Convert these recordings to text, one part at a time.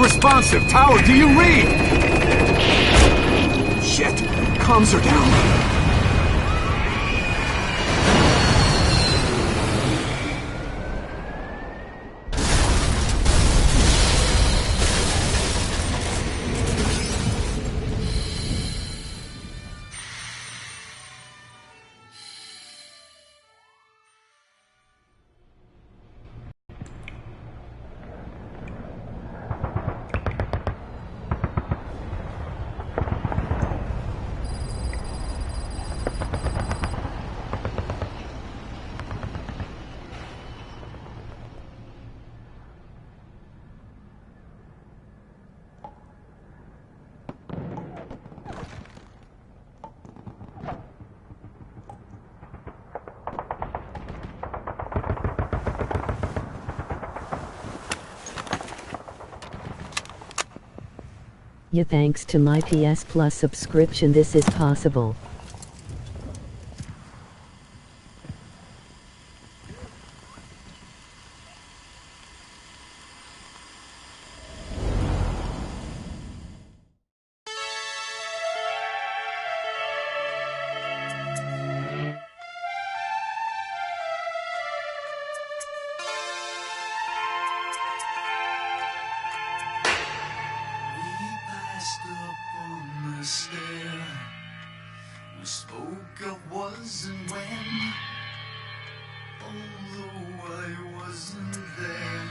Unresponsive. Tower, do you read? Shit. Comms are down. Yeah, thanks to my PS Plus subscription this is possible. We spoke of was and when, although I wasn't there.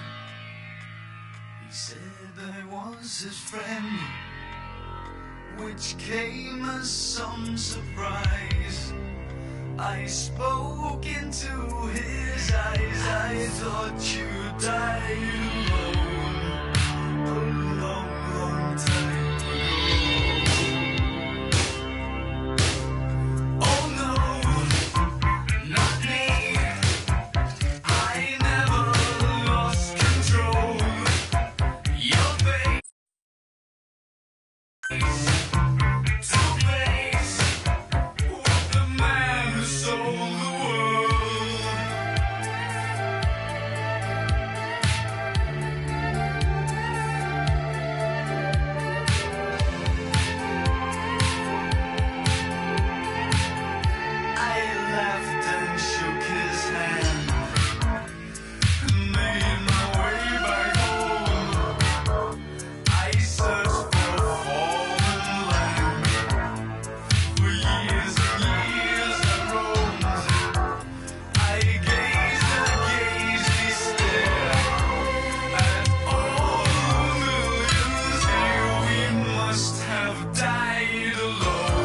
He said I was his friend, which came as some surprise. I spoke into his eyes. I thought you died alone a long, long time ago. Oh no, not me. I never lost control. Your face to face with the man who sold the world. I laughed and shook his hand and made my way back home. I searched for a foreign land. For years and years I roamed. I gazed and gazed stare at all the millions here. We must have died alone.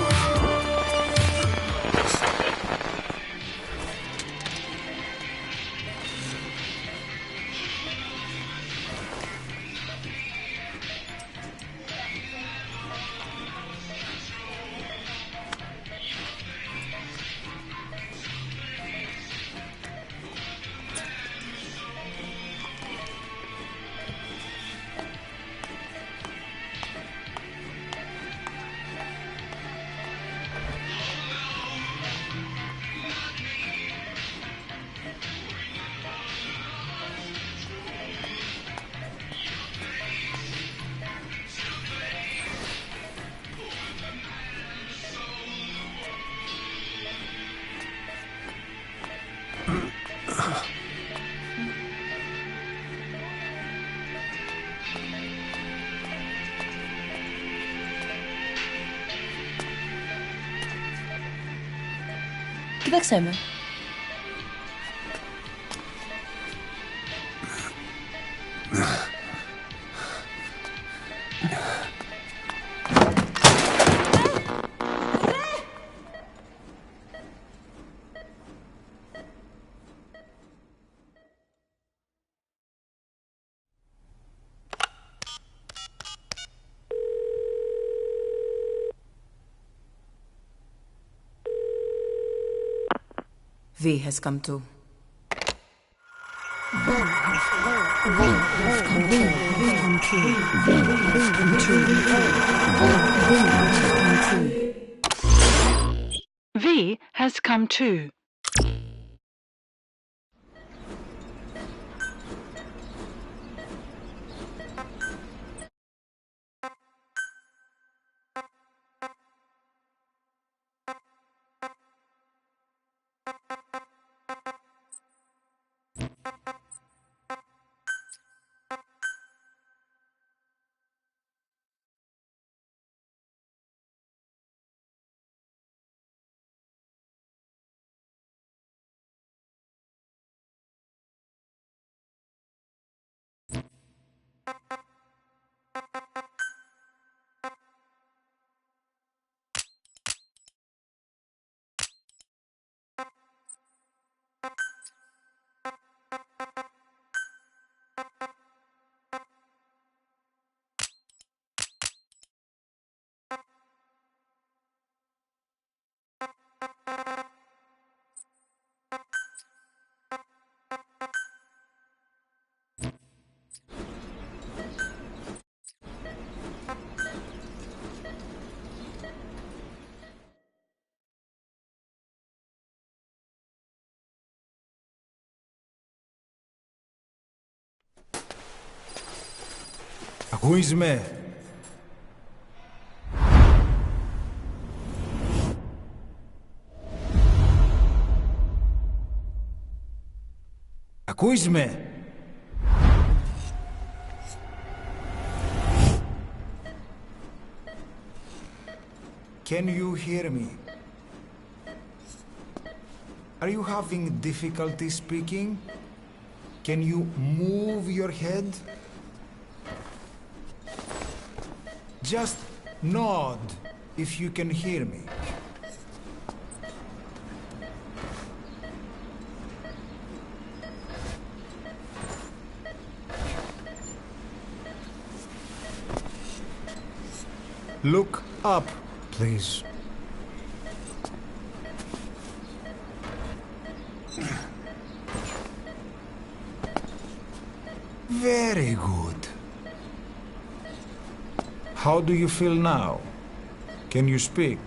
Kwekseme. V has come to. V has come too. Ακούεις με? Ακούεις με? Can you hear me? Are you having difficulty speaking? Can you move your head? Just nod if you can hear me. Look up, please. Very good. How do you feel now? Can you speak?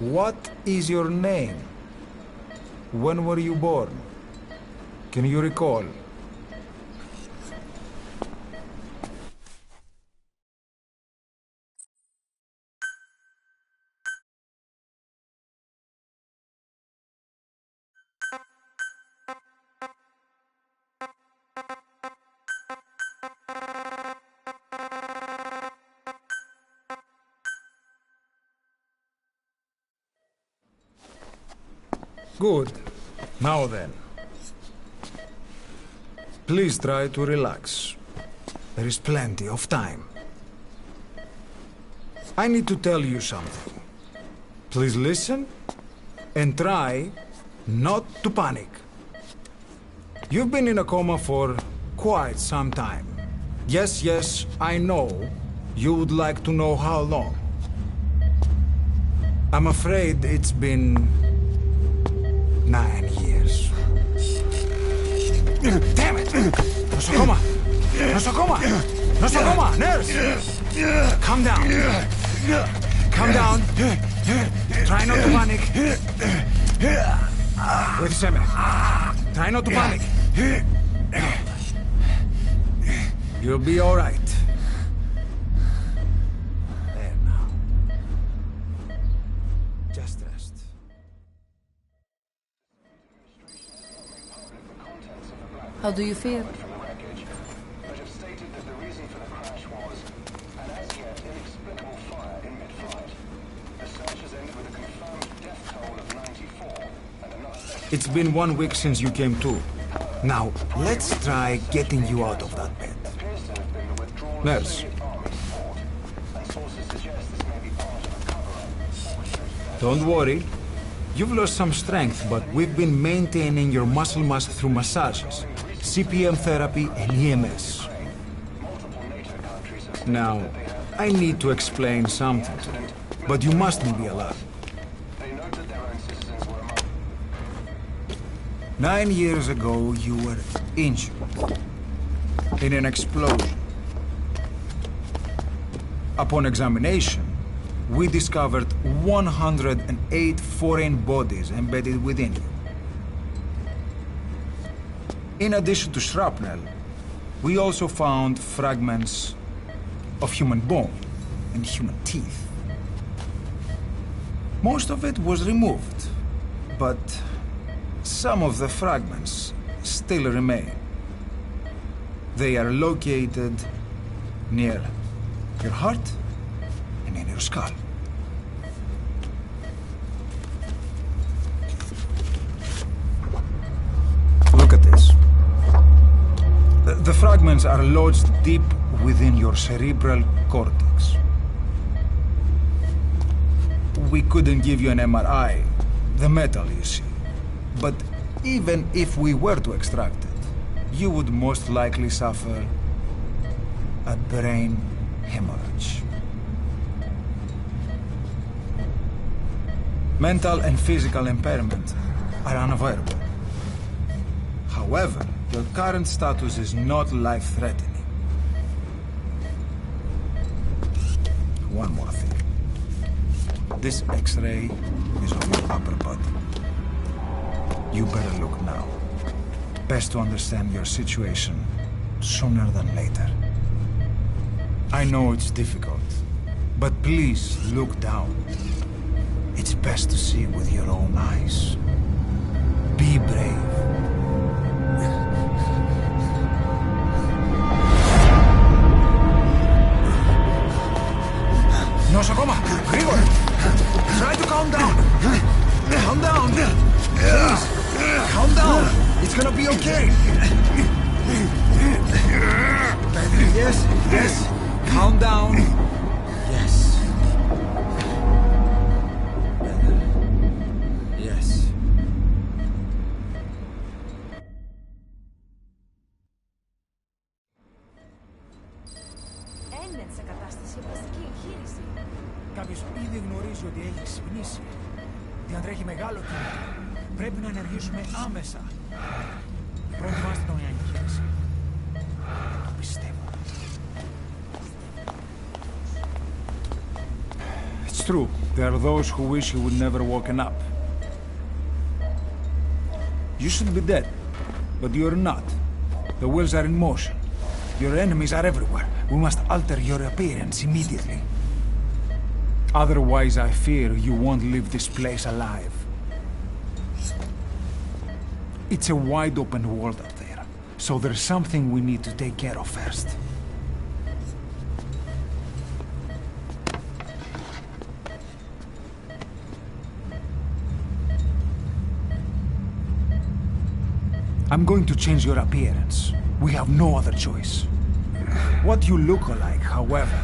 What is your name? When were you born? Can you recall? Good. Now then. Please try to relax. There is plenty of time. I need to tell you something. Please listen and try not to panic. You've been in a coma for quite some time. Yes, I know you would like to know how long. I'm afraid it's been 9 years. Damn it! Nosocoma! Nosocoma! Nosocoma! Nurse! Calm down. Calm down. Try not to panic. Wait a second. Try not to panic. You'll be all right. There now. Just rest. How do you feel? It's been 1 week since you came to. Now, let's try getting you out of that bed. Nurse. Don't worry. You've lost some strength, but we've been maintaining your muscle mass through massages, CPM therapy, and EMS. Now, I need to explain something to you, but you mustn't be alarmed. 9 years ago, you were injured in an explosion. Upon examination, we discovered 108 foreign bodies embedded within you. In addition to shrapnel, we also found fragments of human bone and human teeth. Most of it was removed, but some of the fragments still remain. They are located near your heart and in your skull. Look at this. The fragments are lodged deep within your cerebral cortex. We couldn't give you an MRI, the metal, you see. But even if we were to extract it, you would most likely suffer a brain hemorrhage. Mental and physical impairment are unavoidable. However, your current status is not life-threatening. One more thing. This X-ray is of your upper body. You better look now. Best to understand your situation sooner than later. I know it's difficult, but please look down. It's best to see with your own eyes. Be brave. Νοσοκόμα, γρήγορα! Try to calm down! Calm down! Please! Calm down! It's gonna be okay! Yes, yes! Calm down! Yes. Yes. Έμενε σε κατάσταση πλαστική εγχείρηση. Κάποιος ήδη γνωρίζει ότι έχει ξυπνήσει. Διατρέχει μεγάλο κίνδυνο. Πρέπει να ενεργήσουμε άμεσα. Προετοιμάστε τον για εγχείρηση. Το πιστεύω. It's true. There are those who wish you would never woken up. You should be dead, but you're not. The wheels are in motion. Your enemies are everywhere. We must alter your appearance immediately. Otherwise, I fear you won't leave this place alive. It's a wide open world up there, so there's something we need to take care of first. I'm going to change your appearance. We have no other choice. What you look like, however,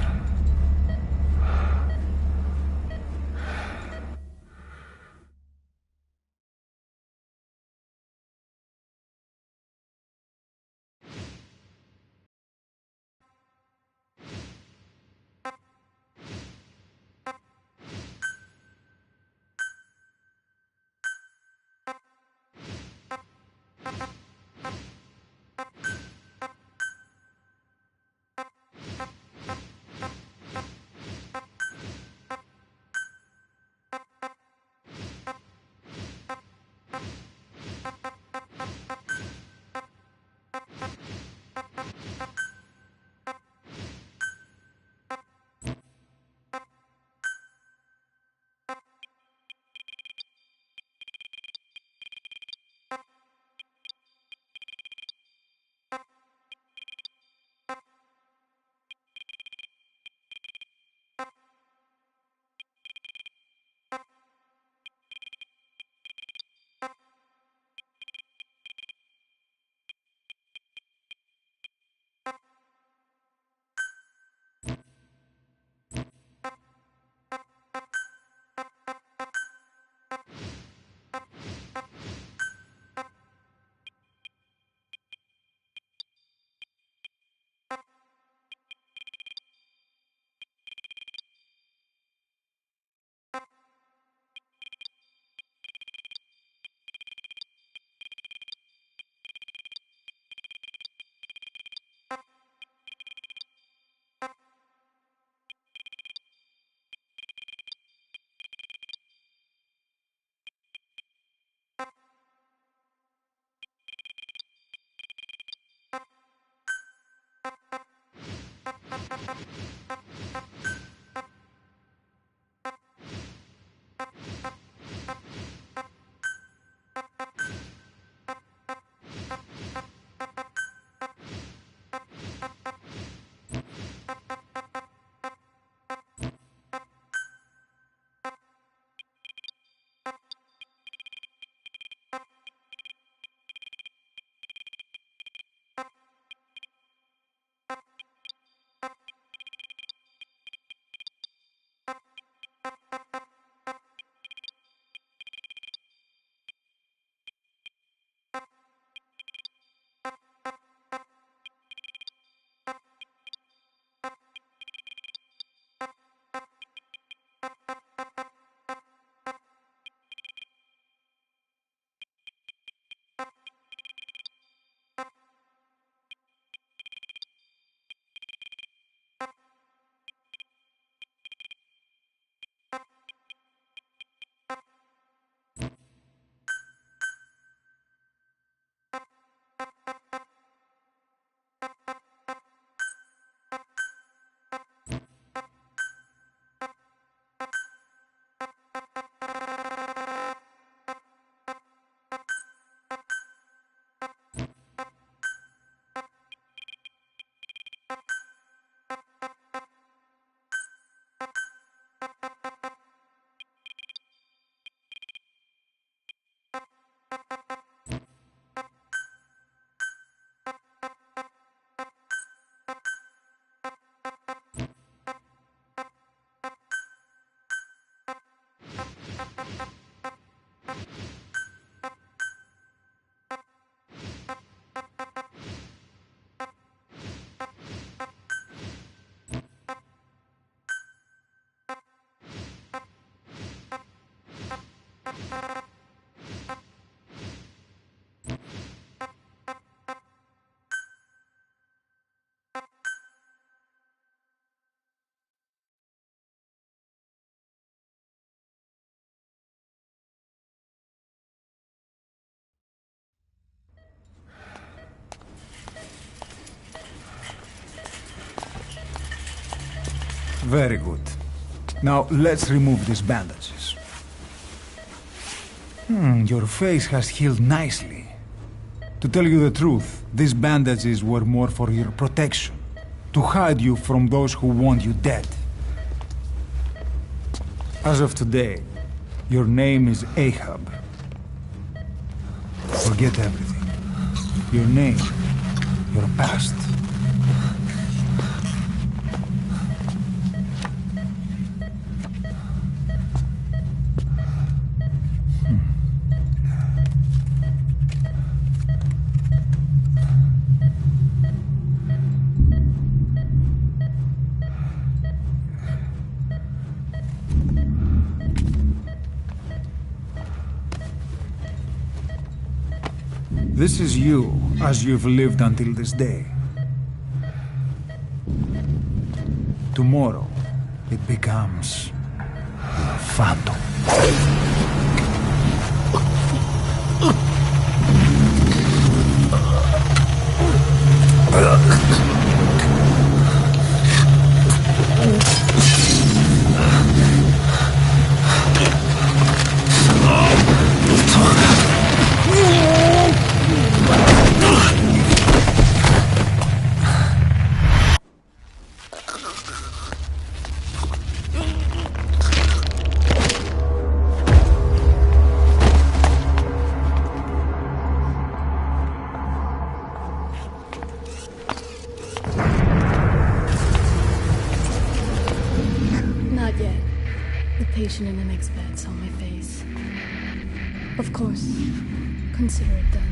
Very good. Now let's remove these bandages. Your face has healed nicely. To tell you the truth, these bandages were more for your protection, to hide you from those who want you dead. As of today, your name is Ahab. Forget everything. Your name, your past. This is you, as you've lived until this day. Tomorrow, it becomes a phantom. Not yet. The patient in the next bed saw my face. Of course. Consider it done.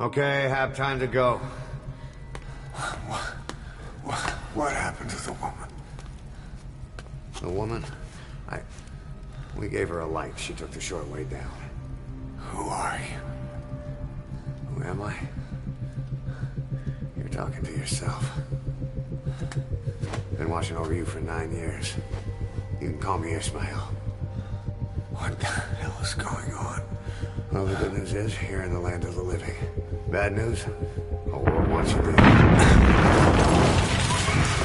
Okay, have time to go. What happened to the woman? The woman? We gave her a light. She took the short way down. Who are you? Who am I? You're talking to yourself. Been watching over you for 9 years. You can call me Ishmael. What the hell is going on? Well, the good news is, you're in the land of the living. Bad news? The world wants you dead.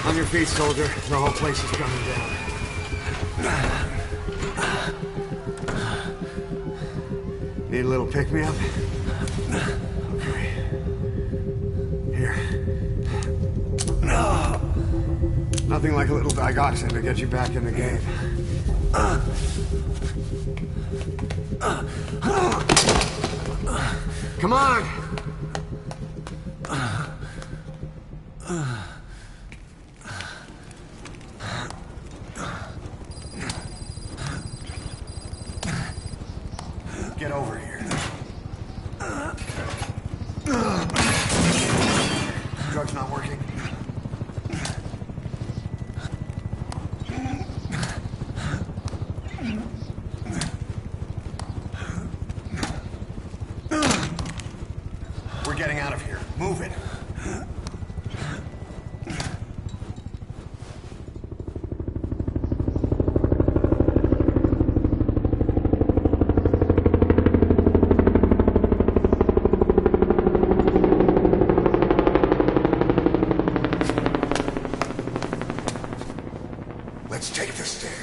On your feet, soldier. The whole place is coming down. Need a little pick-me-up? Okay. Here. Nothing like a little digoxin to get you back in the game. Come on! Get over here. Drug's not working. We're getting out of here. Move it. Let's take the stairs.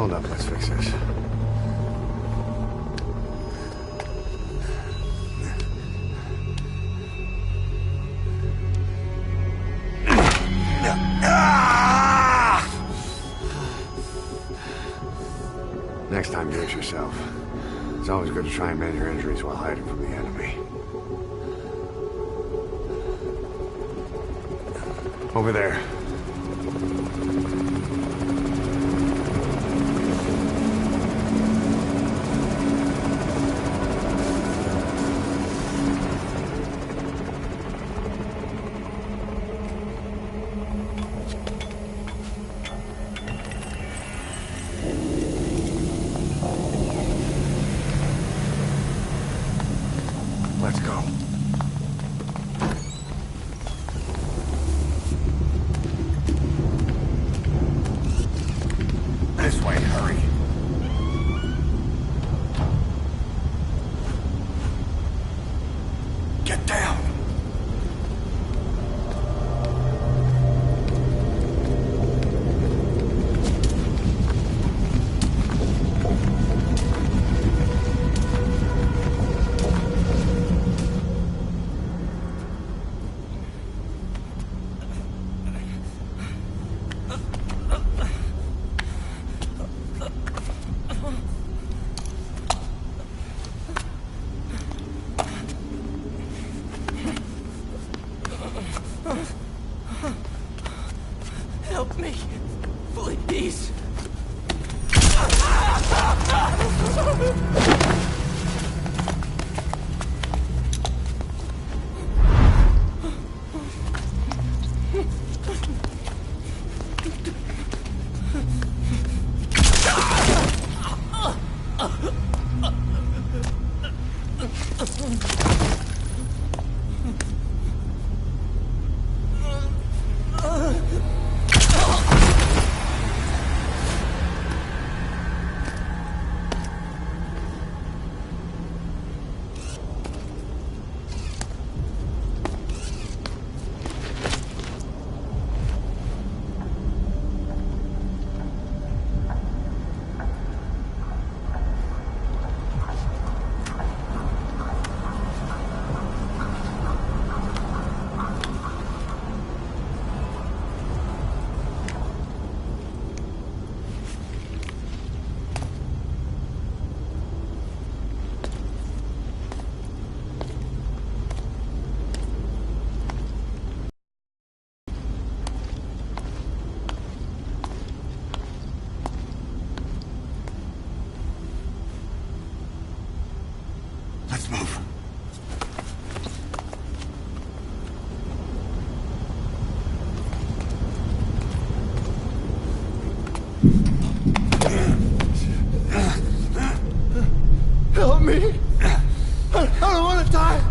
wound up. Let's fix this. Next time, brace yourself. It's always good to try and mend your injuries while hiding from the enemy. Over there. Let's go. This way, hurry. Get down. Help me, please. Let's move. Help me! I don't want to die!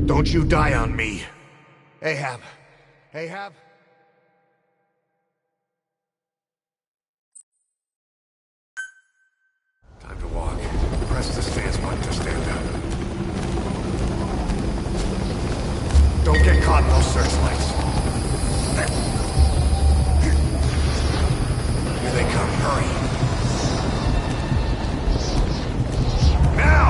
Don't you die on me. Ahab. Ahab? Time to walk. Press the stance button to stand up. Don't get caught in those searchlights. Here they come. Hurry. Now!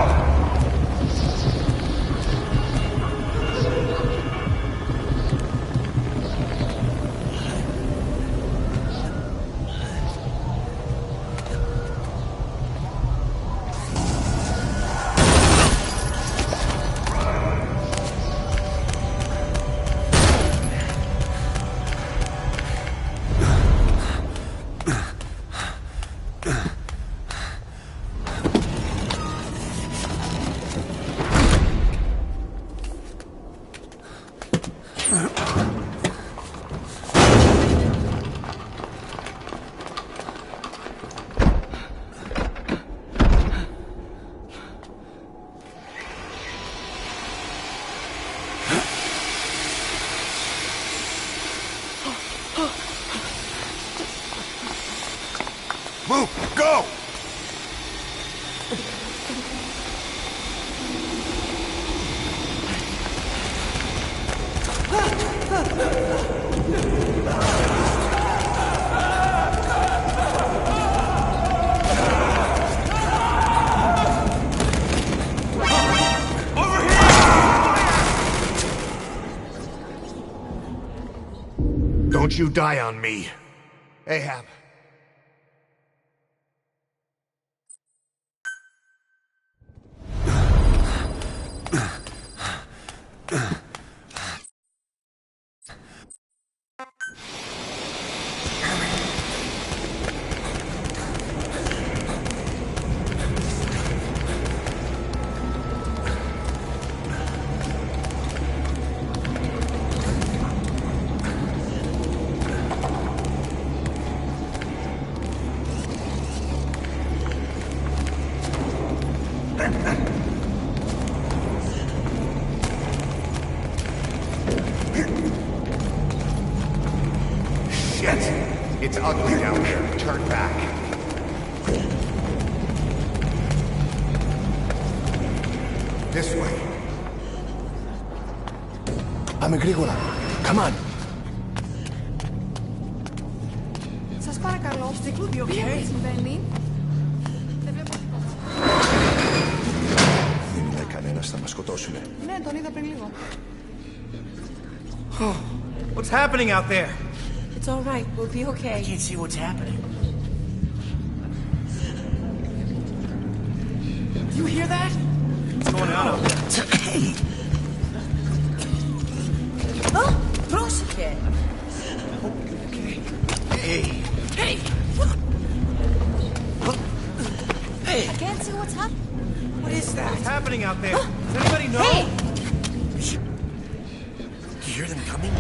Move! Go! Don't you die on me, Ahab. It's ugly down there. Turn back. This way. Πάμε γρήγορα. Come on. Σας παρακαλώ. Τι συμβαίνει? Δεν βλέπω τίποτα. Δεν είναι κανένας, θα μας σκοτώσουνε. Ναι, τον είδα πριν λίγο. What's happening out there? It's all right. We'll be okay. I can't see what's happening. You hear that? What's going on out there? Hey! Πρόσεχε. Hey! Hey! Hey! I can't see what's happening. What is that? What's happening out there? Does anybody know? Hey! You hear them coming?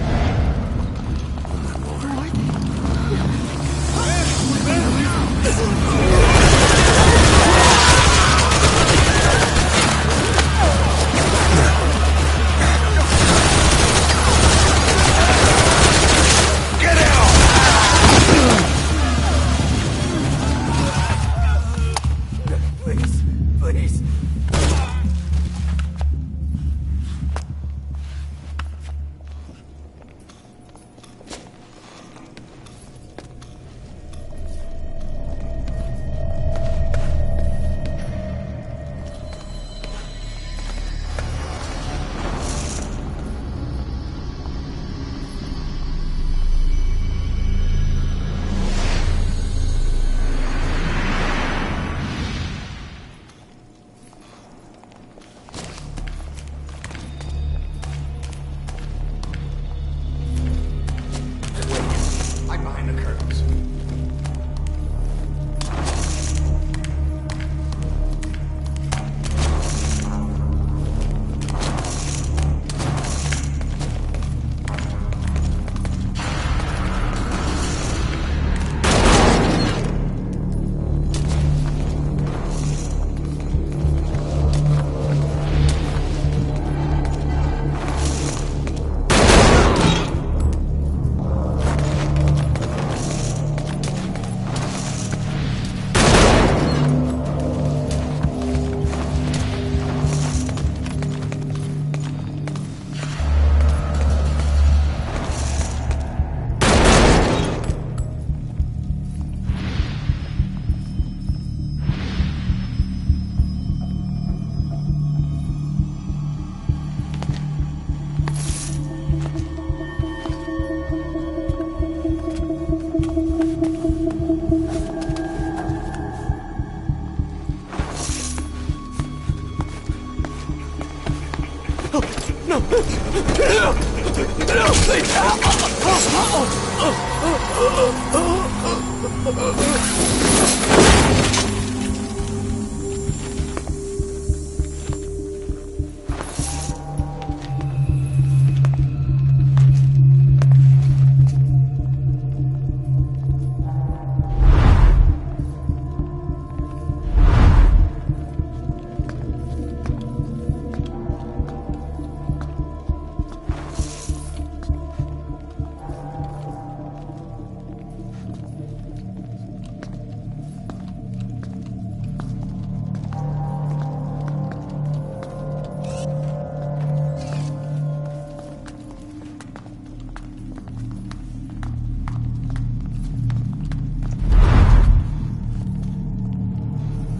No! No, please!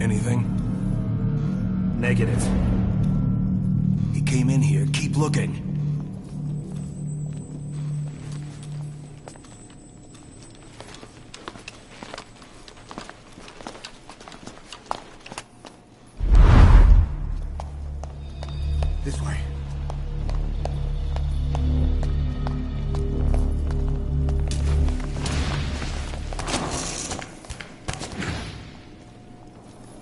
Anything? Negative. He came in here. Keep looking. This way.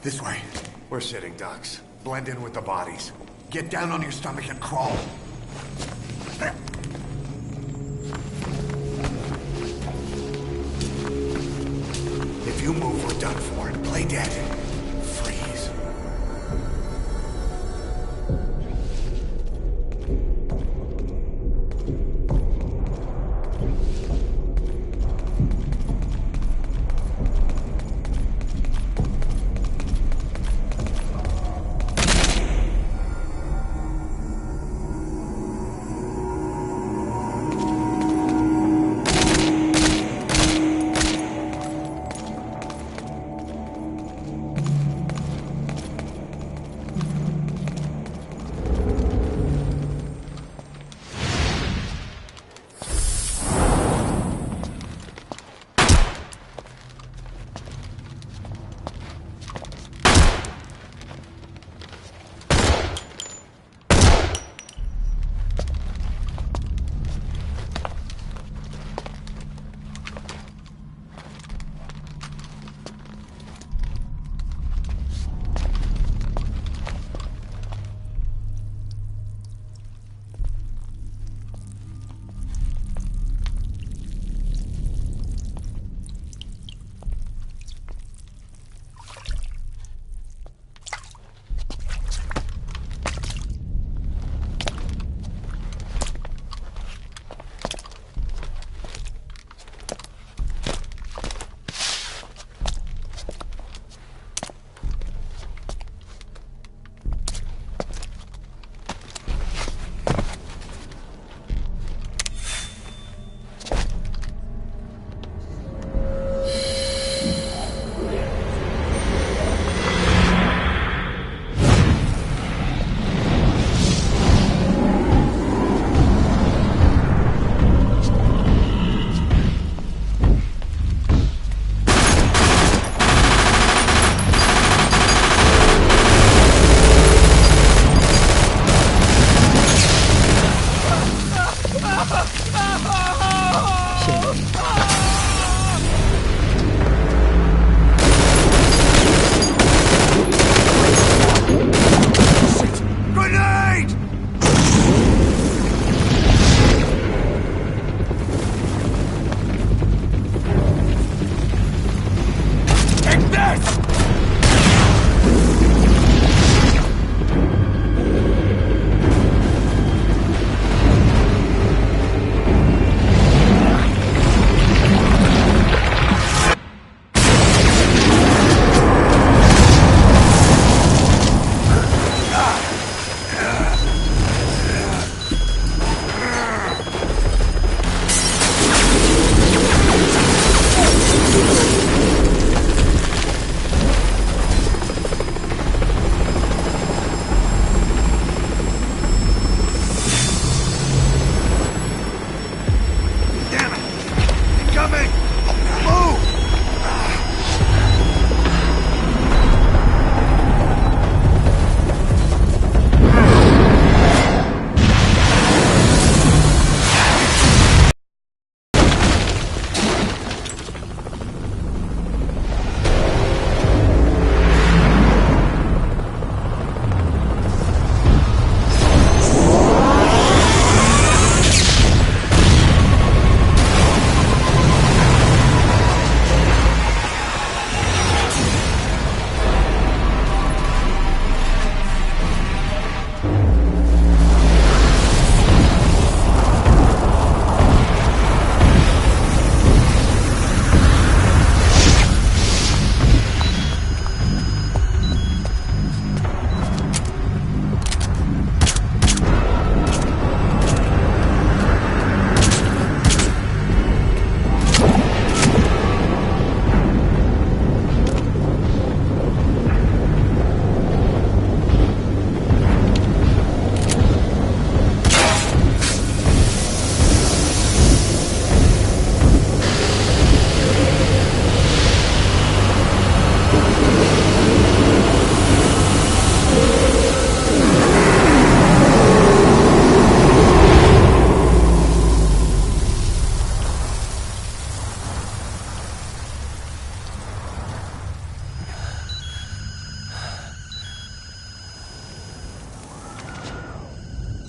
This way. We're sitting ducks. Blend in with the bodies. Get down on your stomach and crawl. If you move, we're done for. Play dead. Freeze.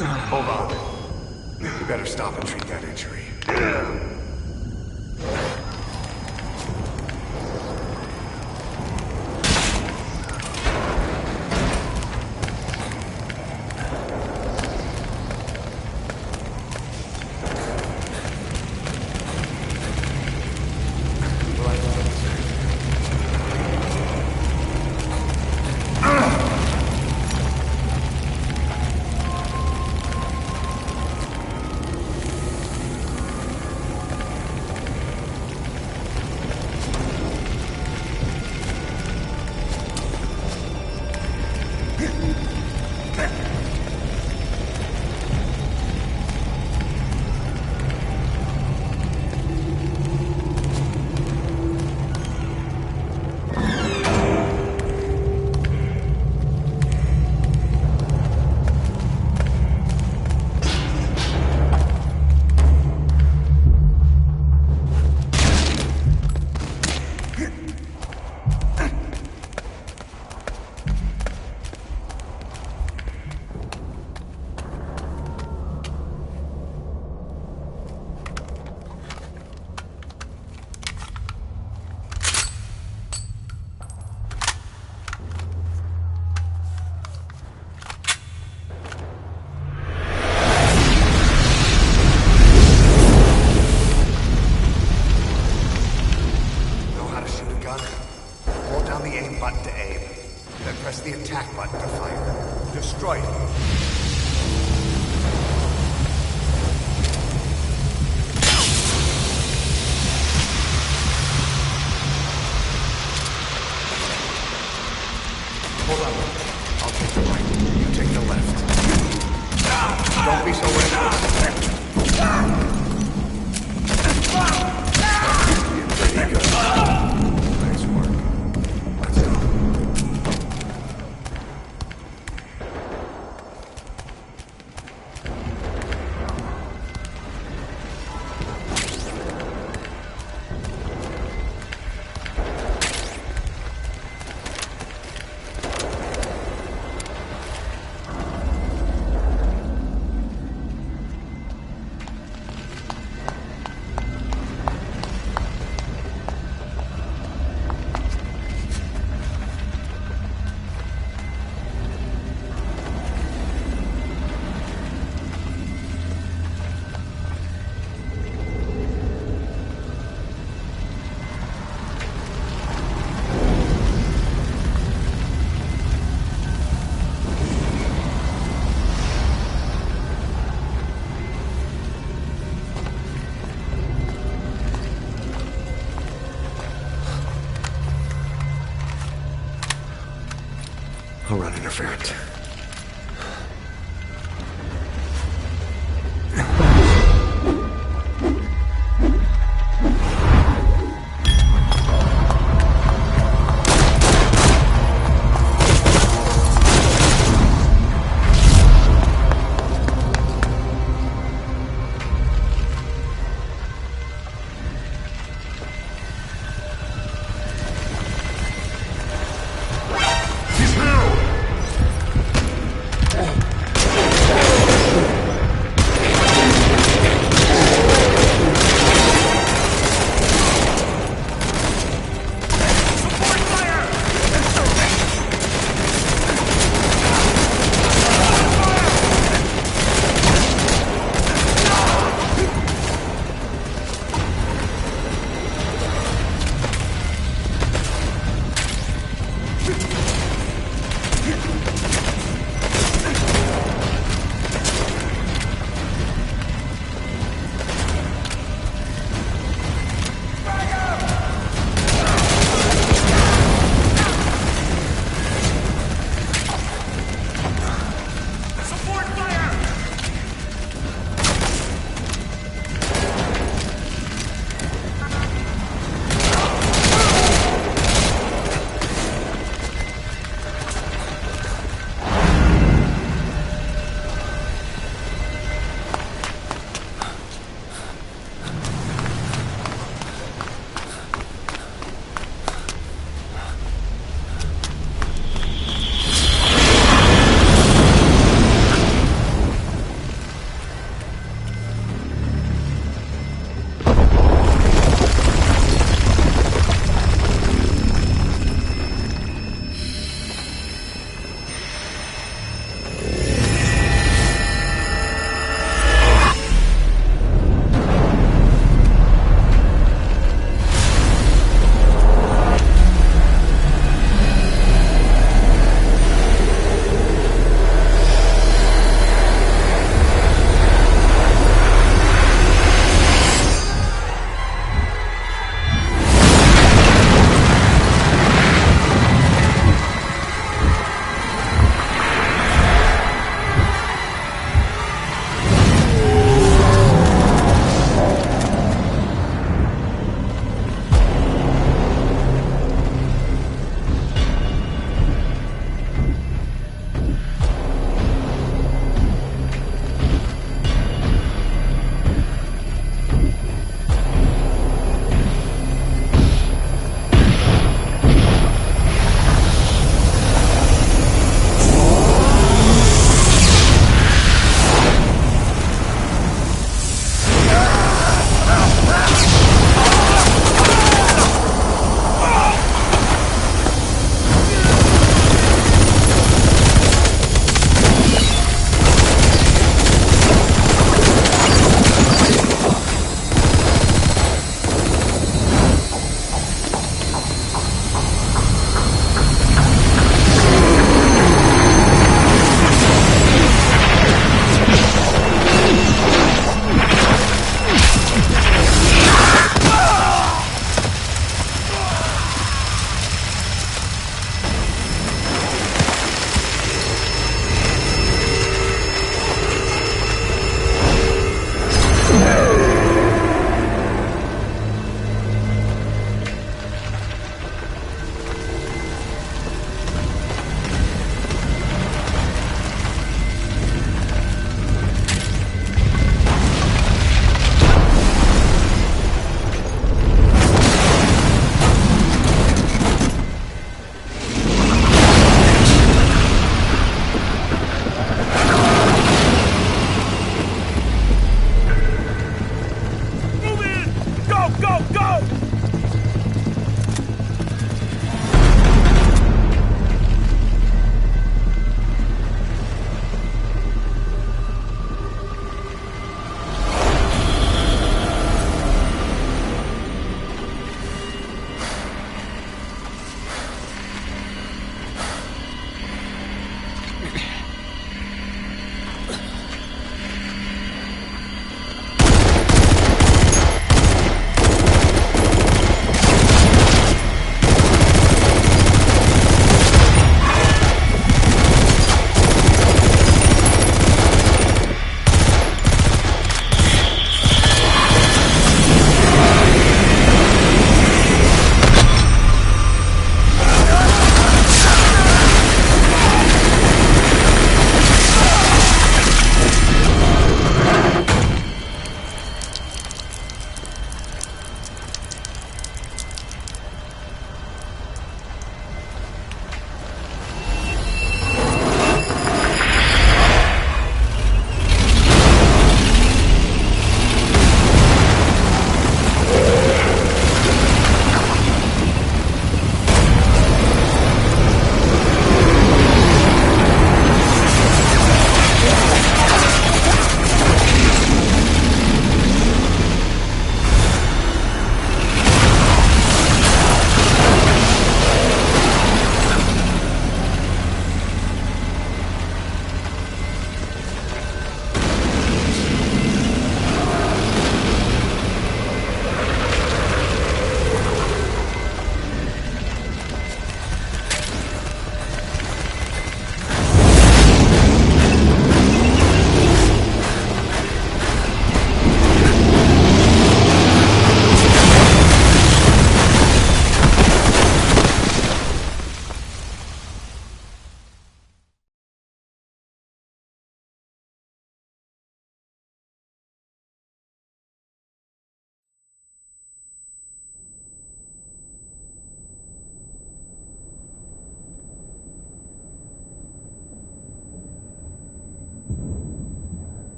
Hold on. We better stop and treat that injury.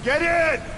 Get in!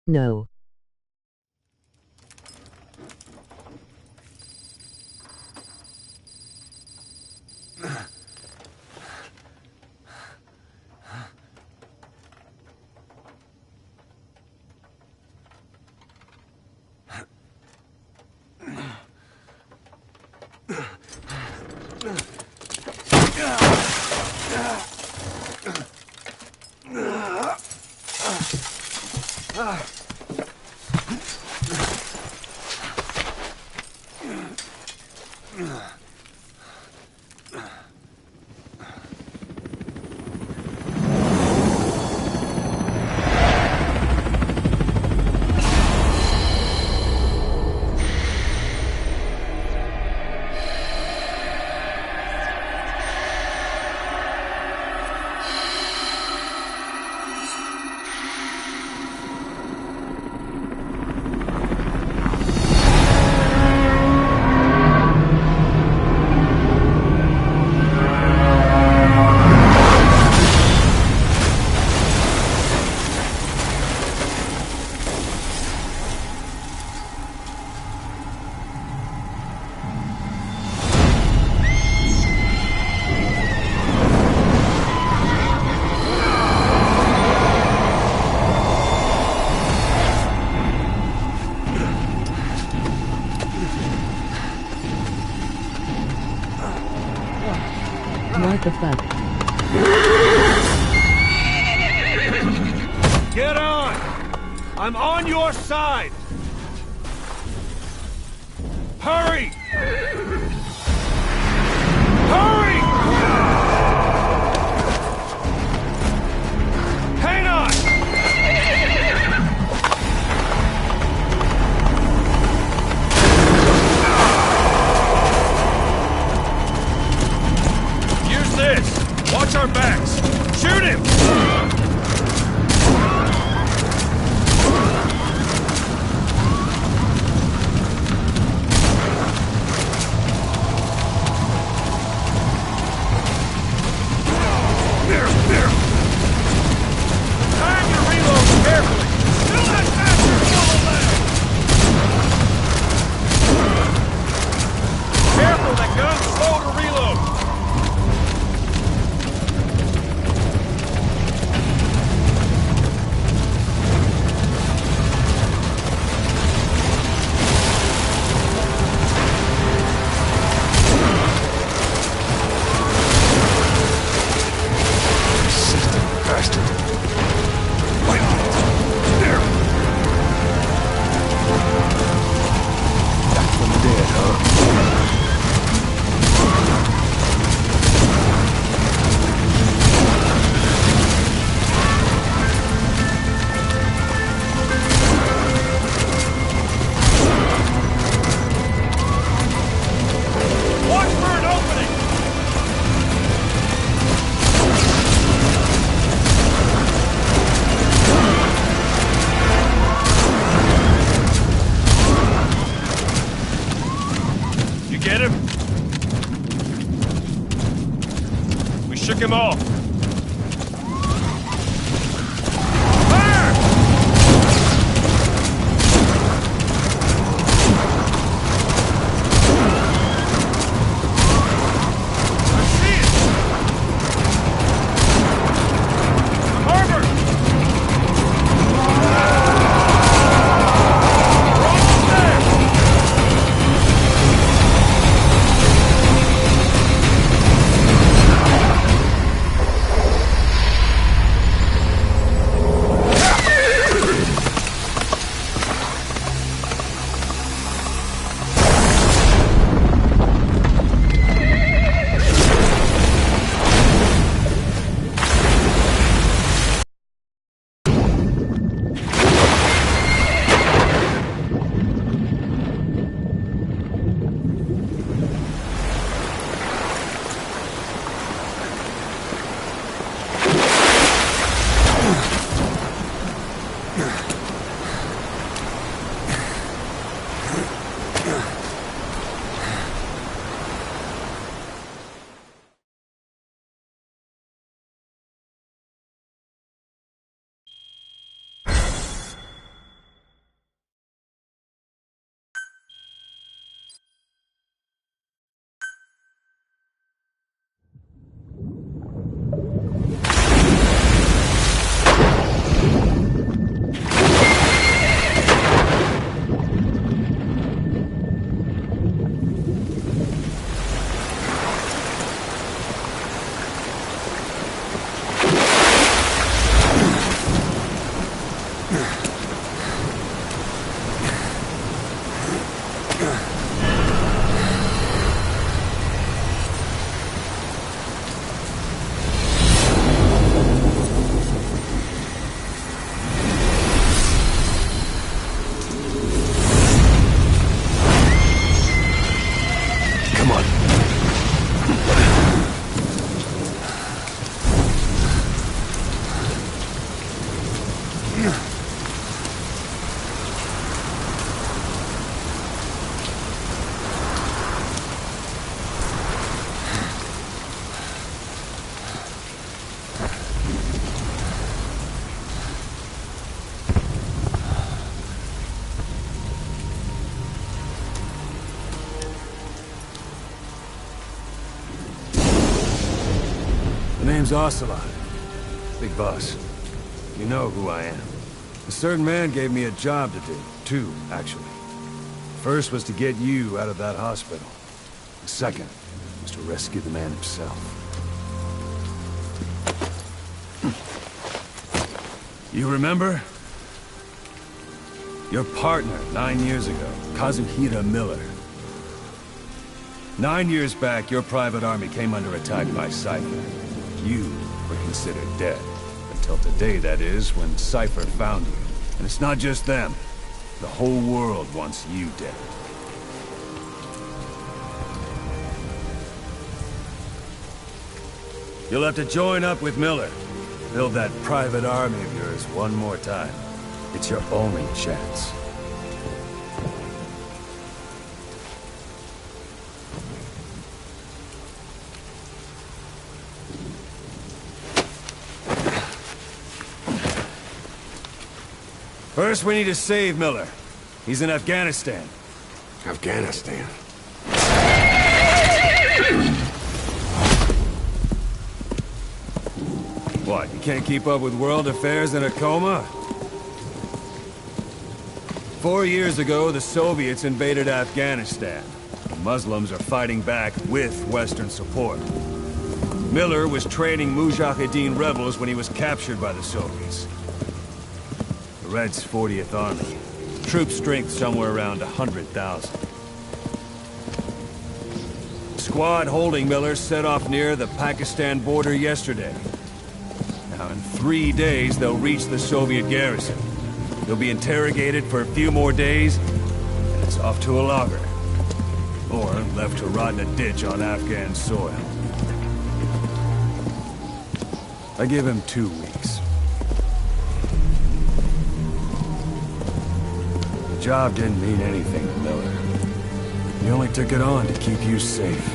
No. What the fuck? Get on! I'm on your side! Hurry! Hurry! Hang on! Use this! Watch our backs! Shoot him! shook him off. The name's Ocelot. Big boss. You know who I am. A certain man gave me a job to do. Two, actually. First was to get you out of that hospital. The second was to rescue the man himself. You remember? Your partner 9 years ago, Kazuhira Miller. 9 years back, your private army came under attack by Cypher. You were considered dead. Until today, that is, when Cypher found you. And it's not just them. The whole world wants you dead. You'll have to join up with Miller. Build that private army of yours one more time. It's your only chance. First, we need to save Miller. He's in Afghanistan. Afghanistan? What, you can't keep up with world affairs in a coma? 4 years ago, the Soviets invaded Afghanistan. The Muslims are fighting back with Western support. Miller was training Mujahideen rebels when he was captured by the Soviets. The Reds' 40th Army. Troop strength somewhere around 100,000. The squad holding Miller set off near the Pakistan border yesterday. Now, in 3 days, they'll reach the Soviet garrison. They'll be interrogated for a few more days, and it's off to a lager. Or left to rot in a ditch on Afghan soil. I give him 2 weeks. The job didn't mean anything to Miller. He only took it on to keep you safe.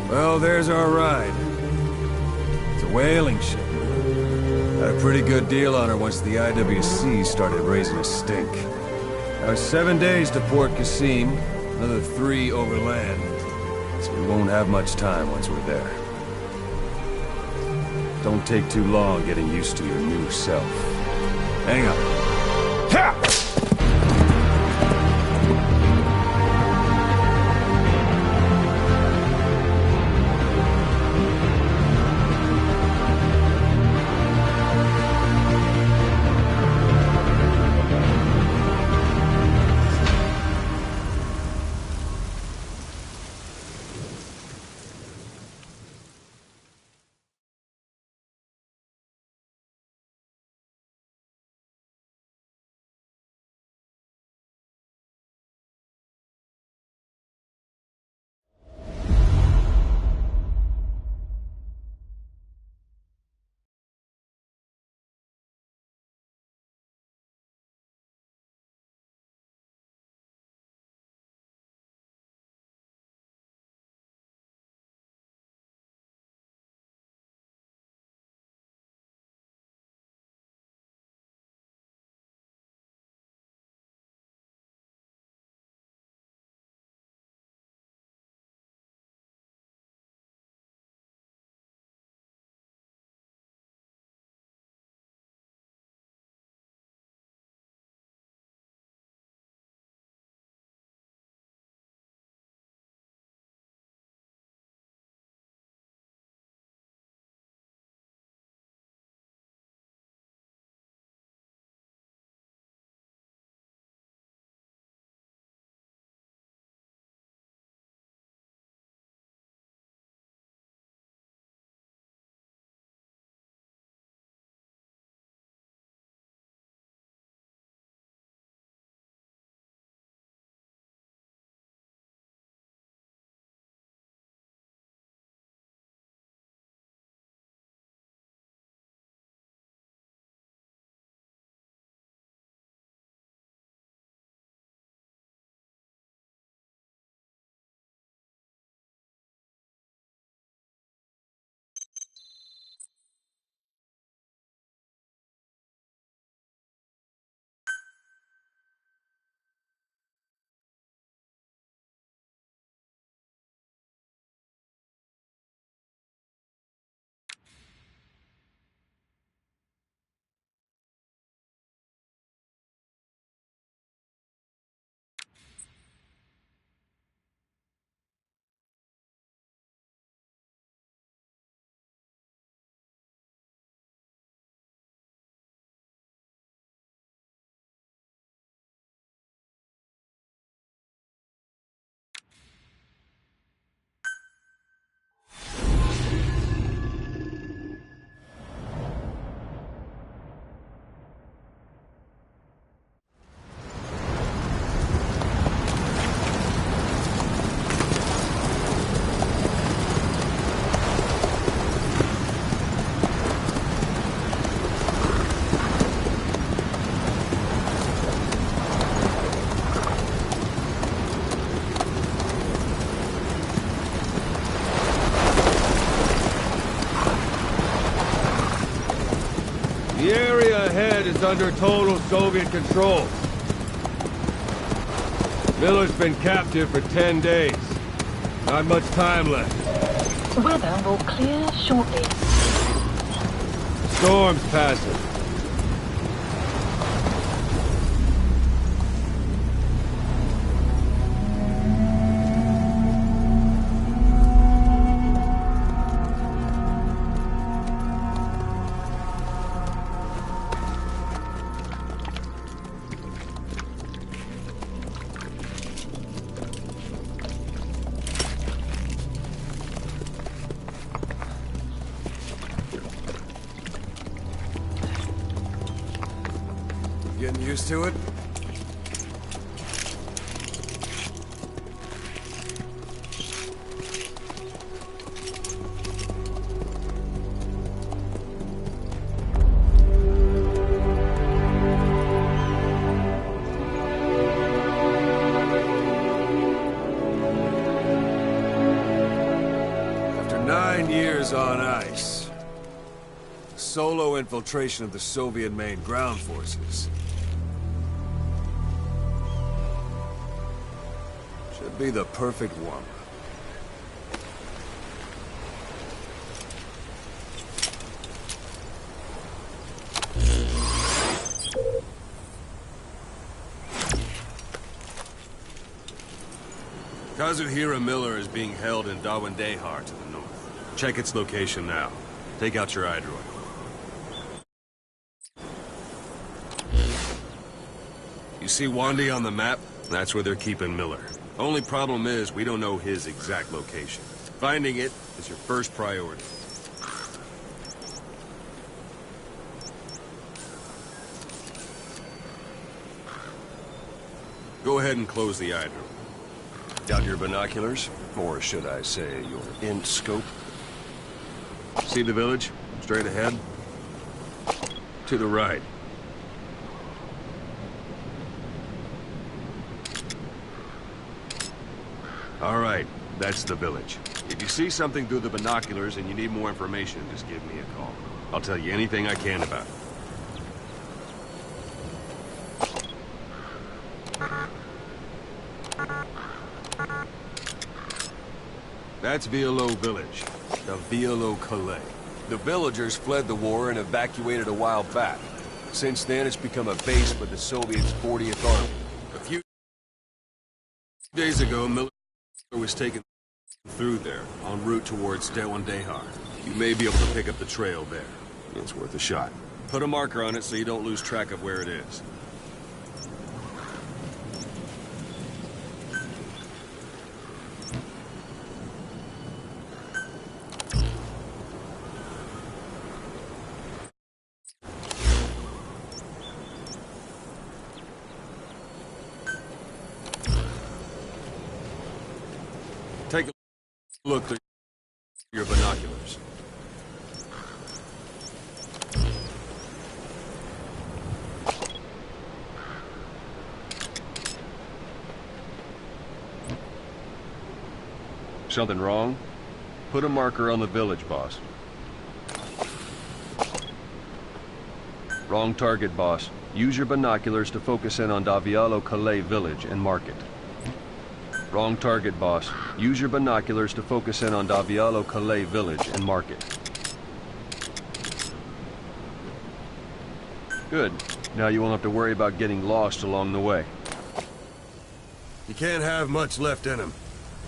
Well, there's our ride. It's a whaling ship. Had a pretty good deal on her once the IWC started raising a stink. Now 7 days to Port Qasim, another 3 overland. So we won't have much time once we're there. Don't take too long getting used to your new self. Hang on. Ha! The area ahead is under total Soviet control. Miller's been captive for 10 days. Not much time left. Weather will clear shortly. Storm's passing. Getting used to it? is on ice. Solo infiltration of the Soviet main ground forces. Should be the perfect warm-up. Kazuhira Miller is being held in Dawandehar to the north. Check its location now. Take out your iDroid. You see Wandi on the map? That's where they're keeping Miller. Only problem is, we don't know his exact location. Finding it is your first priority. Go ahead and close the iDroid. Got your binoculars? Or should I say, your int scope? See the village? Straight ahead? To the right. All right, that's the village. If you see something through the binoculars and you need more information, just give me a call. I'll tell you anything I can about it. That's Violo Village, the Violo Calais. The villagers fled the war and evacuated a while back. Since then, it's become a base for the Soviets' 40th Army. A few days ago, Miller was taken through there, en route towards Dawandehar. You may be able to pick up the trail there. It's worth a shot. Put a marker on it so you don't lose track of where it is. Take a look through your binoculars. Something wrong? Put a marker on the village, boss. Wrong target, boss. Use your binoculars to focus in on Davialo Calais village and mark it. Wrong target, boss. Use your binoculars to focus in on Davialo Calais village and mark it. Good. Now you won't have to worry about getting lost along the way. You can't have much left in him.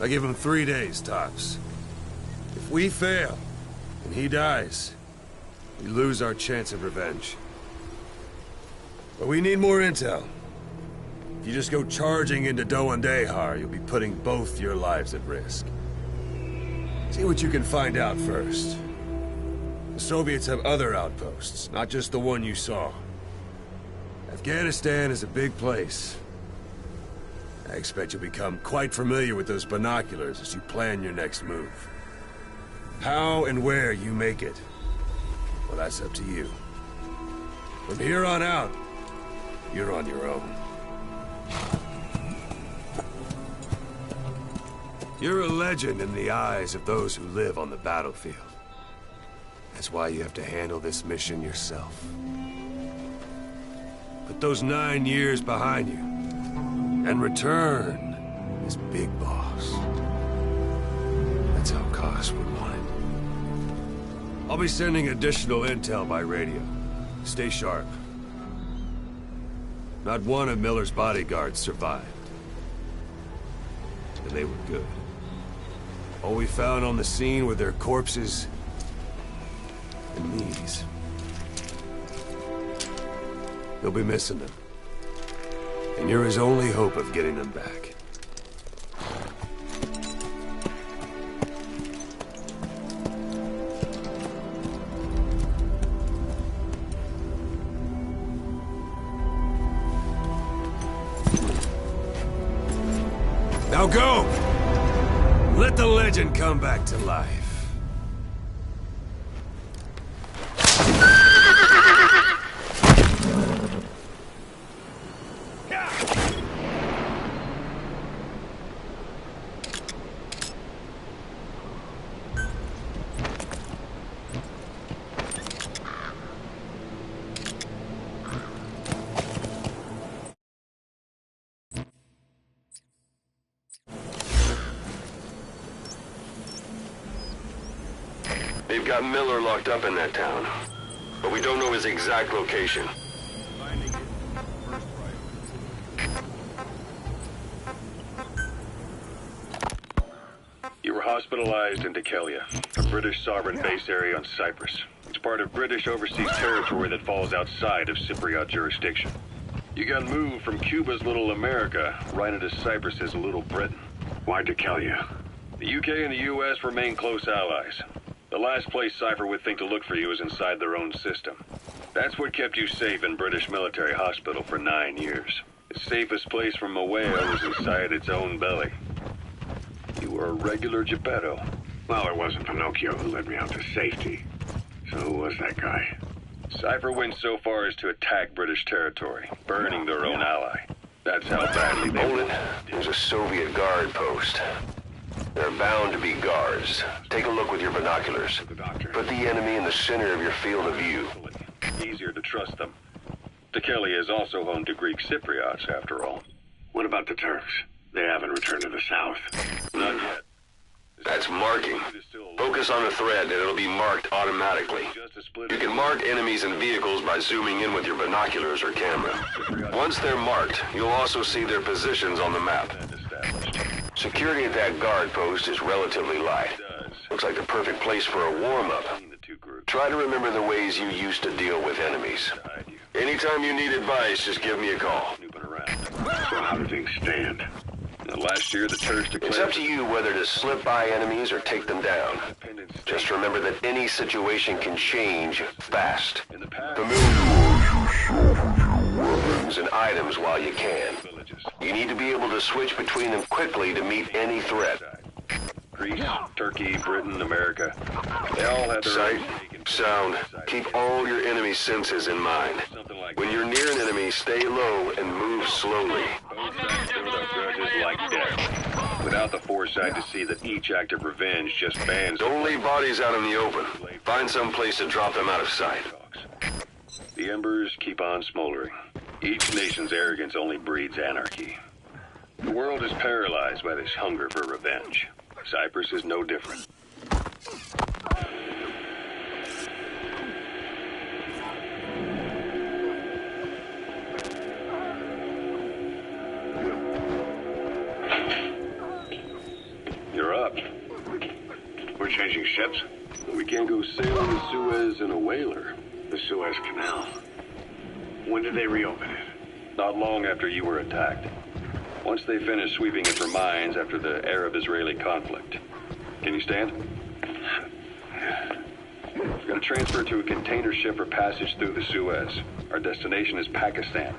I give him 3 days, tops. If we fail, and he dies, we lose our chance of revenge. But we need more intel. If you just go charging into Dawandehar, you'll be putting both your lives at risk. See what you can find out first. The Soviets have other outposts, not just the one you saw. Afghanistan is a big place. I expect you'll become quite familiar with those binoculars as you plan your next move. How and where you make it, well, that's up to you. From here on out, you're on your own. You're a legend in the eyes of those who live on the battlefield. That's why you have to handle this mission yourself. Put those 9 years behind you, and return as Big Boss. That's how Koss would want it. I'll be sending additional intel by radio. Stay sharp. Not one of Miller's bodyguards survived. And they were good. All we found on the scene were their corpses and knees. You'll be missing them. And you're his only hope of getting them back. Now go! Let the legend come back to life. They've got Miller locked up in that town, but we don't know his exact location. You were hospitalized in Dikelia, a British sovereign base area on Cyprus. It's part of British overseas territory that falls outside of Cypriot jurisdiction. You got moved from Cuba's Little America right into Cyprus's Little Britain. Why Dikelia? The UK and the US remain close allies. The last place Cypher would think to look for you is inside their own system. That's what kept you safe in British military hospital for 9 years. The safest place from a whale is inside its own belly. You were a regular Geppetto. Well, it wasn't Pinocchio who led me out to safety. So who was that guy? Cypher went so far as to attack British territory, burning their own ally. That's how badly they Hold it. There's a Soviet guard post. There are bound to be guards. Take a look with your binoculars. Put the enemy in the center of your field of view. Easier to trust them. Dikelia is also home to Greek Cypriots, after all. What about the Turks? They haven't returned to the south. Not yet. That's marking. Focus on a thread and it'll be marked automatically. You can mark enemies and vehicles by zooming in with your binoculars or camera. Once they're marked, you'll also see their positions on the map. Security at that guard post is relatively light. Looks like the perfect place for a warm-up. Try to remember the ways you used to deal with enemies. Anytime you need advice, just give me a call. So how do things stand? Last year, the Turks declared... It's up to you whether to slip by enemies or take them down. Just remember that any situation can change fast. Familiarize weapons and items while you can. You need to be able to switch between them quickly to meet any threat. Greece, Turkey, Britain, America. They all have their Sight, sound. Keep all your enemy senses in mind. When you're near an enemy, stay low and move slowly. Both sides build up grudges like death, without the foresight to see that each act of revenge just bans... Don't leave bodies out in the open. Find some place to drop them out of sight. The embers keep on smoldering. Each nation's arrogance only breeds anarchy. The world is paralyzed by this hunger for revenge. Cyprus is no different. You're up. We're changing ships? We can't go sailing the Suez in a whaler. The Suez Canal. When did they reopen it? Not long after you were attacked. Once they finished sweeping it for mines after the Arab-Israeli conflict. Can you stand? We're going to transfer to a container ship for passage through the Suez. Our destination is Pakistan,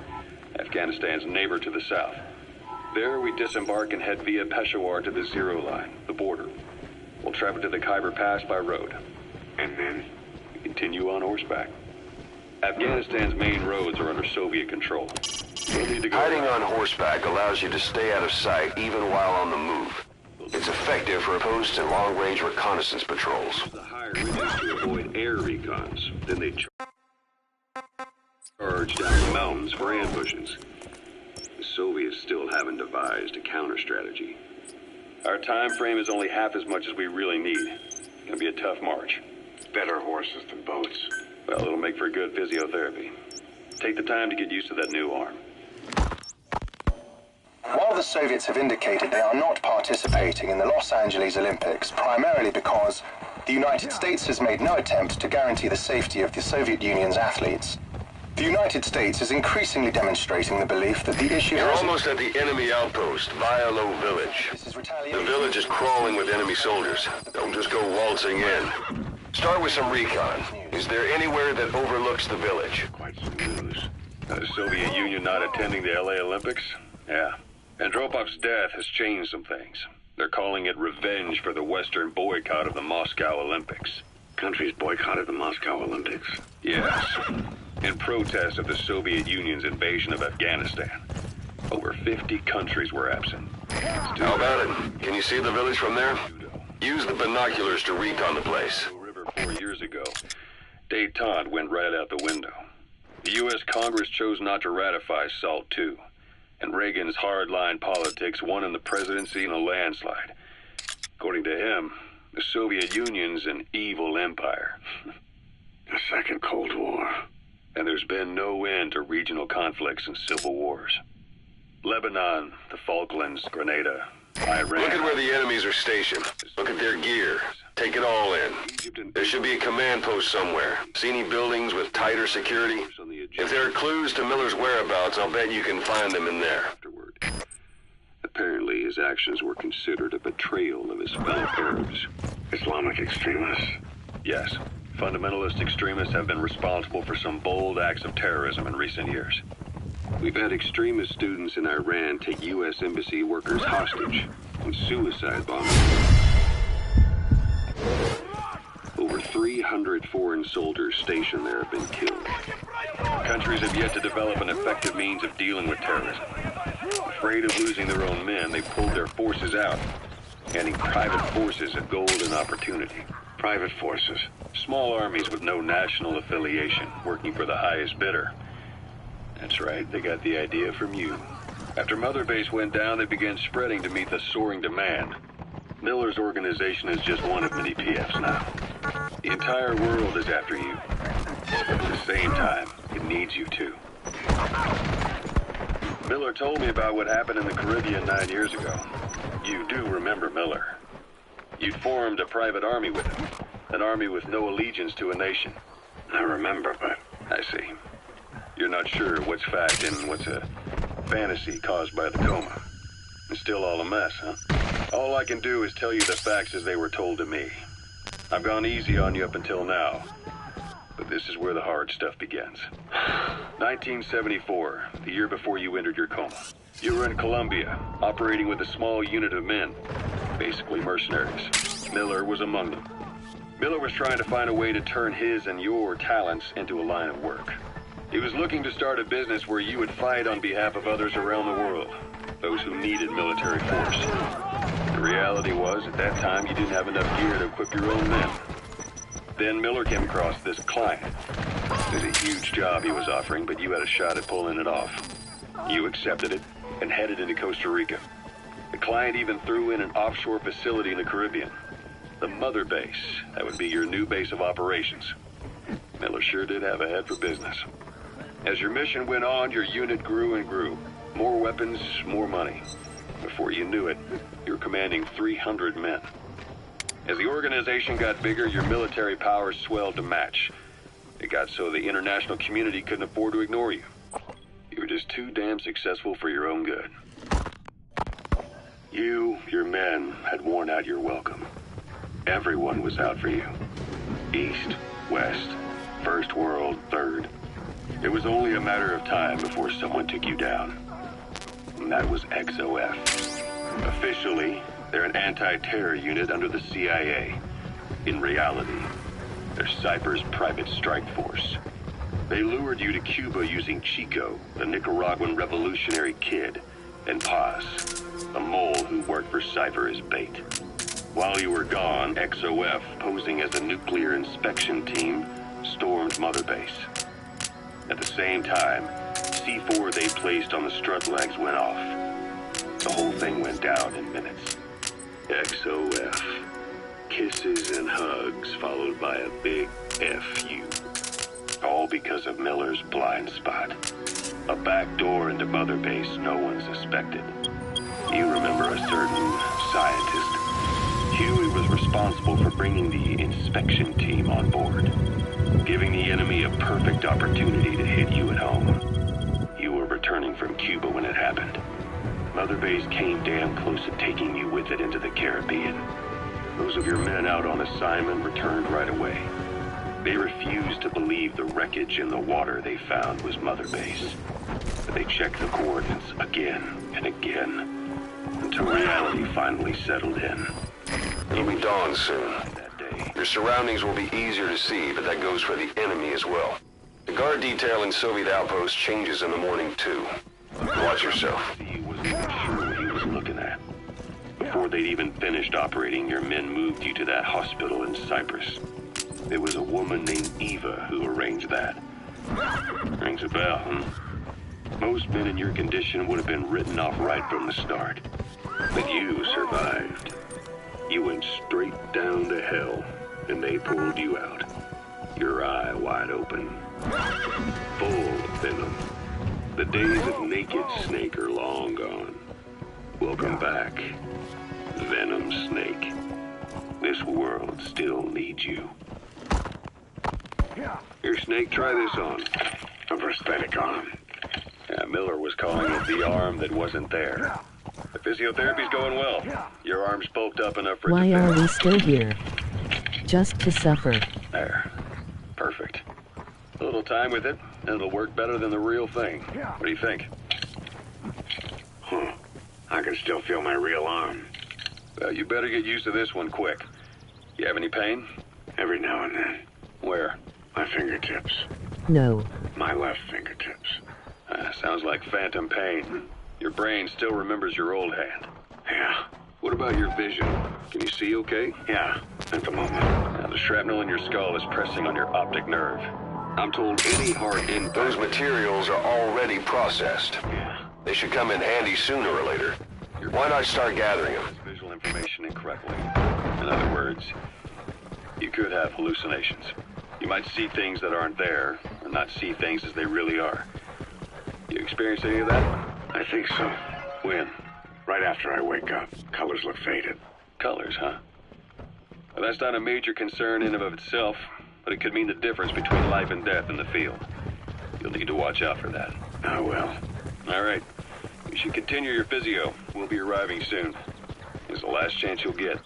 Afghanistan's neighbor to the south. There we disembark and head via Peshawar to the Zero Line, the border. We'll travel to the Khyber Pass by road. And then? We continue on horseback. Afghanistan's main roads are under Soviet control. We'll need to go Hiding on horseback allows you to stay out of sight even while on the move. It's effective for post and long-range reconnaissance patrols. The higher ridges to avoid air recons. Then they charge down the mountains for ambushes. The Soviets still haven't devised a counter-strategy. Our time frame is only half as much as we really need. It's gonna be a tough march. Better horses than boats. Well, it'll make for good physiotherapy. Take the time to get used to that new arm. While the Soviets have indicated they are not participating in the Los Angeles Olympics, primarily because the United States has made no attempt to guarantee the safety of the Soviet Union's athletes, the United States is increasingly demonstrating the belief that the issue... You're almost at the enemy outpost, Vialo Village. The village is crawling with enemy soldiers. Don't just go waltzing in. Start with some recon. Is there anywhere that overlooks the village? Quite some news. The Soviet Union not attending the LA Olympics? Yeah. Andropov's death has changed some things. They're calling it revenge for the Western boycott of the Moscow Olympics. Countries boycotted the Moscow Olympics? Yes. In protest of the Soviet Union's invasion of Afghanistan. Over 50 countries were absent. How about it? Can you see the village from there? Use the binoculars to recon the place. River 4 years ago, détente went right out the window. The U.S. Congress chose not to ratify SALT II, and Reagan's hardline politics won in the presidency in a landslide. According to him, The Soviet Union's an evil empire. A second Cold War. And there's been no end to regional conflicts and civil wars. Lebanon, the Falklands, Grenada, Iran. Look at where the enemies are stationed. Look at their gear. Take it all in. There should be a command post somewhere. See any buildings with tighter security? If there are clues to Miller's whereabouts, I'll bet you can find them in there. Apparently, his actions were considered a betrayal of his fellow Arabs. Islamic extremists? Yes. Fundamentalist extremists have been responsible for some bold acts of terrorism in recent years. We've had extremist students in Iran take U.S. embassy workers hostage and suicide bombers. Over 300 foreign soldiers stationed there have been killed. Countries have yet to develop an effective means of dealing with terrorism. Afraid of losing their own men, they pulled their forces out, handing private forces a golden opportunity. Private forces. Small armies with no national affiliation, working for the highest bidder. That's right, they got the idea from you. After Mother Base went down, they began spreading to meet the soaring demand. Miller's organization is just one of many PFs now. The entire world is after you. At the same time, it needs you too. Miller told me about what happened in the Caribbean 9 years ago. You do remember Miller. You'd formed a private army with him. An army with no allegiance to a nation. I remember, but I see. You're not sure what's fact and what's a fantasy caused by the coma. It's still all a mess, huh? All I can do is tell you the facts as they were told to me. I've gone easy on you up until now. But this is where the hard stuff begins. 1974, the year before you entered your coma. You were in Colombia, operating with a small unit of men. Basically mercenaries. Miller was among them. Miller was trying to find a way to turn his and your talents into a line of work. He was looking to start a business where you would fight on behalf of others around the world, those who needed military force. The reality was, at that time, you didn't have enough gear to equip your own men. Then Miller came across this client. It was a huge job he was offering, but you had a shot at pulling it off. You accepted it and headed into Costa Rica. The client even threw in an offshore facility in the Caribbean. The Mother Base. That would be your new base of operations. Miller sure did have a head for business. As your mission went on, your unit grew and grew. More weapons, more money. Before you knew it, you were commanding 300 men. As the organization got bigger, your military powers swelled to match. It got so the international community couldn't afford to ignore you. You were just too damn successful for your own good. You, your men, had worn out your welcome. Everyone was out for you. East, West, First World, Third. It was only a matter of time before someone took you down. And that was XOF. Officially, they're an anti-terror unit under the CIA. In reality, they're Cypher's private strike force. They lured you to Cuba using Chico, the Nicaraguan revolutionary kid, and Paz, a mole who worked for Cypher as bait. While you were gone, XOF, posing as a nuclear inspection team, stormed Mother Base. At the same time, C4 they placed on the strut legs went off. The whole thing went down in minutes. XOF. Kisses and hugs followed by a big FU. All because of Miller's blind spot. A back door into Mother Base no one suspected. You remember a certain scientist. Huey was responsible for bringing the inspection team on board, giving the enemy a perfect opportunity to hit you at home. You were returning from Cuba when it happened. Mother Base came damn close to taking you with it into the Caribbean. Those of your men out on assignment returned right away. They refused to believe the wreckage in the water they found was Mother Base. But they checked the coordinates again and again, until reality finally settled in. It'll be dawn soon. Your surroundings will be easier to see, but that goes for the enemy as well. The guard detail in Soviet outposts changes in the morning, too. Watch yourself. He wasn't even sure what he was looking at. Before they'd even finished operating, your men moved you to that hospital in Cyprus. There was a woman named Eva who arranged that. Rings a bell, huh? Most men in your condition would have been written off right from the start. But you survived. You went straight down to hell, and they pulled you out. Your eye wide open. Full of venom. The days of naked Snake are long gone. Welcome back, Venom Snake. This world still needs you. Here, Snake, try this on. A prosthetic arm. Yeah, Miller was calling it the arm that wasn't there. The physiotherapy's going well. Your arm's bulked up enough for it Why to are fit. we still here? Just to suffer. There. Perfect. A little time with it, and it'll work better than the real thing. What do you think? Huh. I can still feel my real arm. Well, you better get used to this one quick. You have any pain? Every now and then. Where? My fingertips. No. My left fingertips. Sounds like phantom pain. Your brain still remembers your old hand. Yeah. What about your vision? Can you see okay? Yeah, at the moment. Now, the shrapnel in your skull is pressing on your optic nerve. I'm told any hard impact... Those materials are already processed. Yeah. They should come in handy sooner or later. Why not start gathering them? Visual information incorrectly. In other words, you could have hallucinations. You might see things that aren't there, or not see things as they really are. You experienced any of that? I think so. When? Right after I wake up. Colors look faded. Colors, huh? Well, that's not a major concern in and of itself, but it could mean the difference between life and death in the field. You'll need to watch out for that. I will. All right. You should continue your physio. We'll be arriving soon. It's the last chance you'll get.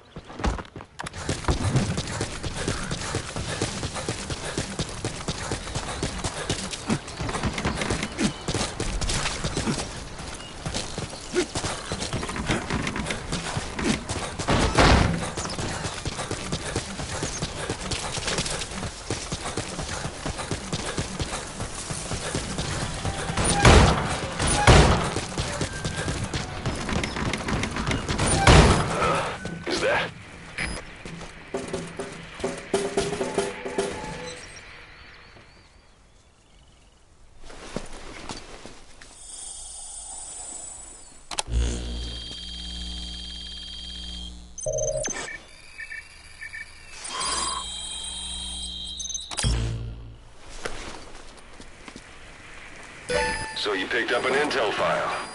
So you picked up an intel file.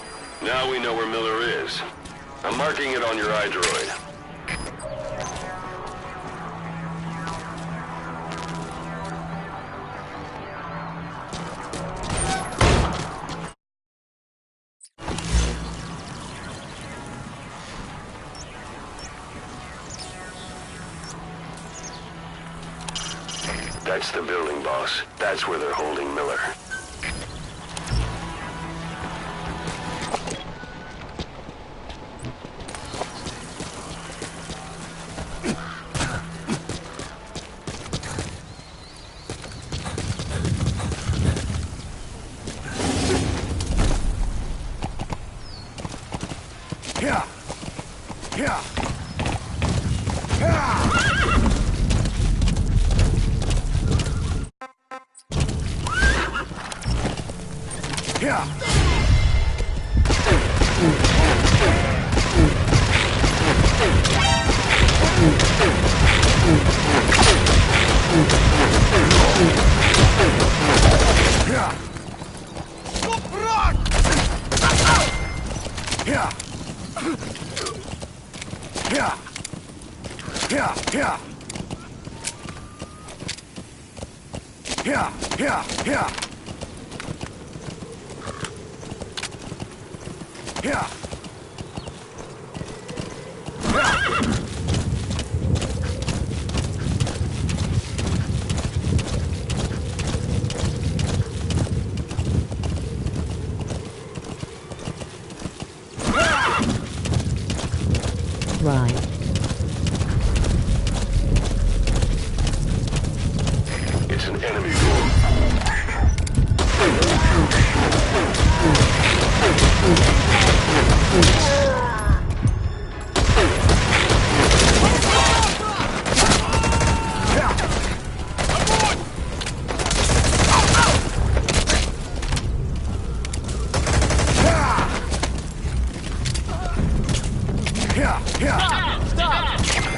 Now we know where Miller is. I'm marking it on your iDroid. That's the building, boss. That's where they're holding Miller. Right. It's an enemy door. Stop!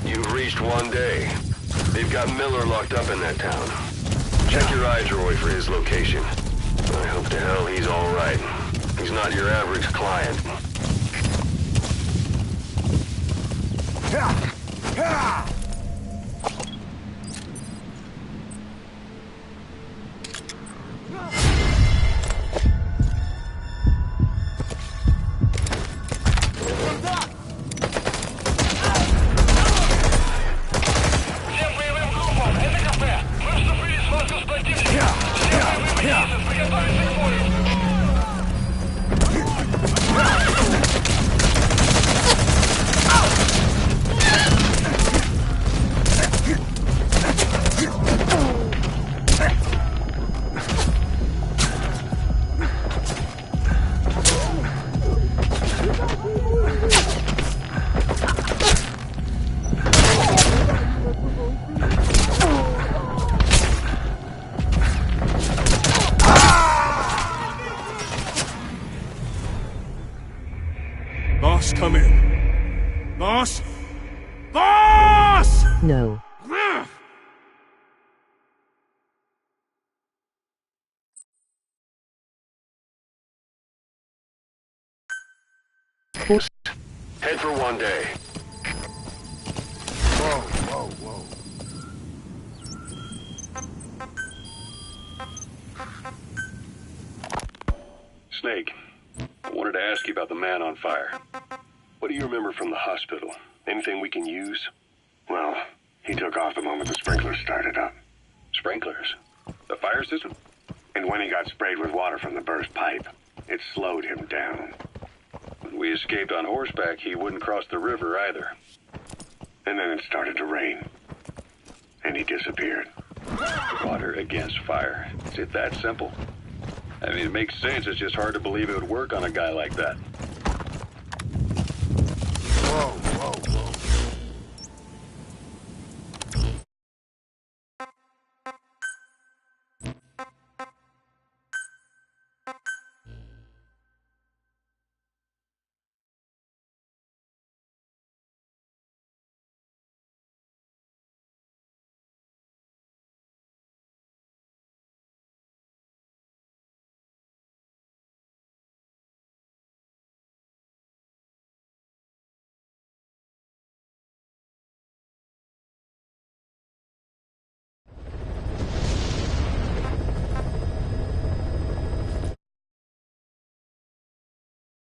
You've reached one day. They've got Miller locked up in that town. Check your iDroid for his location. I hope to hell he's all right. He's not your average client. Boss, come in. Boss? Boss! No. Head for one day. Whoa, whoa, whoa. Snake, I wanted to ask you about the man on fire. What do you remember from the hospital? Anything we can use? Well, he took off the moment the sprinklers started up. Sprinklers? The fire system? And when he got sprayed with water from the burst pipe, it slowed him down. When we escaped on horseback, he wouldn't cross the river either. And then it started to rain. And he disappeared. Water against fire. Is it that simple? I mean, it makes sense. It's just hard to believe it would work on a guy like that.